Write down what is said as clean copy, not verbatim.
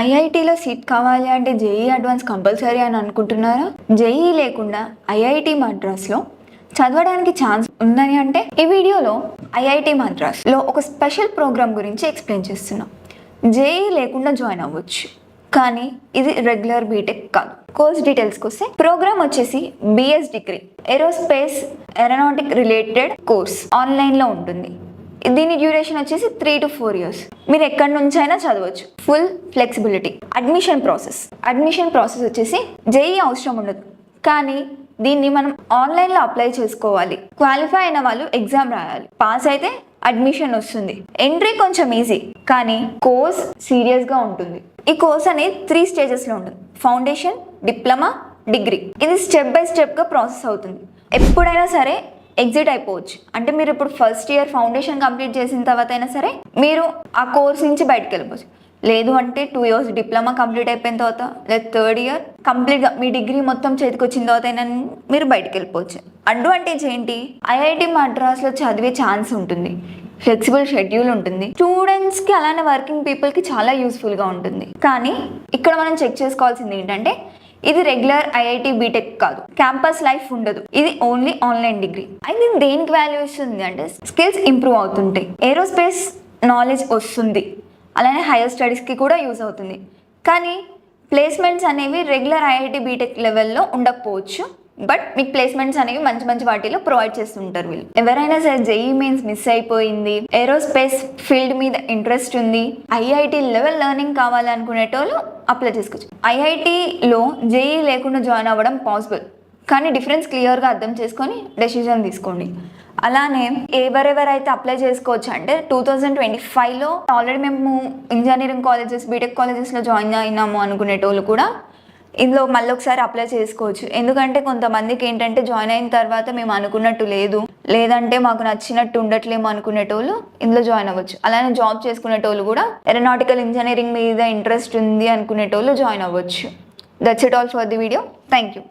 ఐఐటీలో seat కావాలి అంటే JEE advance compulsory అని అనుకుంటున్నారా? జేఈ లేకుండా ఐఐటి మద్రాస్లో చదవడానికి ఛాన్స్ ఉందని అంటే ఈ వీడియోలో ఐఐటి మద్రాస్లో ఒక స్పెషల్ ప్రోగ్రామ్ గురించి ఎక్స్ప్లెయిన్ చేస్తున్నాం. జేఈ లేకుండా జాయిన్ అవ్వచ్చు, కానీ ఇది రెగ్యులర్ బీటెక్ కాదు. కోర్స్ డీటెయిల్స్కి వస్తే ప్రోగ్రామ్ వచ్చేసి BS degree aerospace aeronautic related course ఆన్లైన్లో ఉంటుంది. దీని డ్యూరేషన్ వచ్చేసి 3 to 4 years. మీరు ఎక్కడి నుంచి అయినా చదవచ్చు. Full flexibility. అడ్మిషన్ ప్రాసెస్ వచ్చేసి జేఈ అవసరం ఉండదు, కానీ దీన్ని మనం ఆన్లైన్లో అప్లై చేసుకోవాలి. క్వాలిఫై అయిన వాళ్ళు ఎగ్జామ్ రాయాలి. పాస్ అయితే అడ్మిషన్ వస్తుంది. ఎంట్రీ కొంచెం ఈజీ, కానీ కోర్స్ సీరియస్గా ఉంటుంది. ఈ కోర్స్ అనేది 3 stagesలో ఉంటుంది: ఫౌండేషన్, డిప్లొమా, డిగ్రీ. ఇది స్టెప్ బై స్టెప్గా ప్రాసెస్ అవుతుంది. ఎప్పుడైనా సరే ఎగ్జిట్ అయిపోవచ్చు. అంటే మీరు ఇప్పుడు ఫస్ట్ ఇయర్ ఫౌండేషన్ కంప్లీట్ చేసిన తర్వాత అయినా సరే మీరు ఆ కోర్స్ నుంచి బయటకు వెళ్ళిపోవచ్చు. లేదు అంటే 2 years డిప్లొమా కంప్లీట్ అయిపోయిన తర్వాత, లేదా 3rd year కంప్లీట్గా మీ డిగ్రీ మొత్తం చేతికి వచ్చిన తర్వాత అయినా మీరు బయటకు వెళ్ళిపోవచ్చు. అడ్వాంటేజ్ ఏంటి? ఐఐటి మద్రాస్లో చదివే ఛాన్స్ ఉంటుంది, ఫ్లెక్సిబుల్ షెడ్యూల్ ఉంటుంది, స్టూడెంట్స్కి అలానే వర్కింగ్ పీపుల్కి చాలా యూస్ఫుల్గా ఉంటుంది. కానీ ఇక్కడ మనం చెక్ చేసుకోవాల్సింది ఏంటంటే ఇది రెగ్యులర్ ఐఐటి బీటెక్ కాదు, క్యాంపస్ లైఫ్ ఉండదు. ఇది ఓన్లీ ఆన్లైన్ డిగ్రీ. అయితే దేనికి వాల్యూ ఇస్తుంది అంటే స్కిల్స్ ఇంప్రూవ్ అవుతుంటాయి, ఏరోస్పేస్ నాలెడ్జ్ వస్తుంది, అలానే హైయర్ స్టడీస్కి కూడా యూజ్ అవుతుంది. కానీ ప్లేస్మెంట్స్ అనేవి రెగ్యులర్ ఐఐటి బీటెక్ లెవెల్లో ఉండకపోవచ్చు, బట్ మీకు ప్లేస్మెంట్స్ అనేవి మంచి మంచి వాటిలో ప్రొవైడ్ చేస్తుంటారు వీళ్ళు. ఎవరైనా సరే జేఈ మెయిన్స్ మిస్ అయిపోయింది, ఏరోస్పేస్ ఫీల్డ్ మీద ఇంట్రెస్ట్ ఉంది, ఐఐటి లెవెల్ లెర్నింగ్ కావాలనుకునేటోళ్ళు అప్లై చేసుకోవచ్చు. ఐఐటిలో జేఈ లేకుండా జాయిన్ అవ్వడం పాసిబుల్, కానీ డిఫరెన్స్ క్లియర్గా అర్థం చేసుకొని డెసిజన్ తీసుకోండి. అలానే ఎవరెవరైతే అప్లై చేసుకోవచ్చు అంటే 2025లో ఆల్రెడీ మేము ఇంజనీరింగ్ కాలేజెస్, బీటెక్ కాలేజెస్లో జాయిన్ అయినాము అనుకునేటోళ్ళు కూడా ఇందులో మళ్ళీ ఒకసారి అప్లై చేసుకోవచ్చు. ఎందుకంటే కొంతమందికి ఏంటంటే జాయిన్ అయిన తర్వాత మేము అనుకున్నట్టు లేదు, లేదంటే మాకు నచ్చినట్టు ఉండట్లేము అనుకునేటోళ్ళు ఇందులో జాయిన్ అవ్వచ్చు. అలానే జాబ్ చేసుకునేటోళ్ళు కూడా ఏరోనాటికల్ ఇంజనీరింగ్ మీద ఇంట్రెస్ట్ ఉంది అనుకునేటోళ్ళు జాయిన్ అవ్వచ్చు. That's it all for the video. Thank you.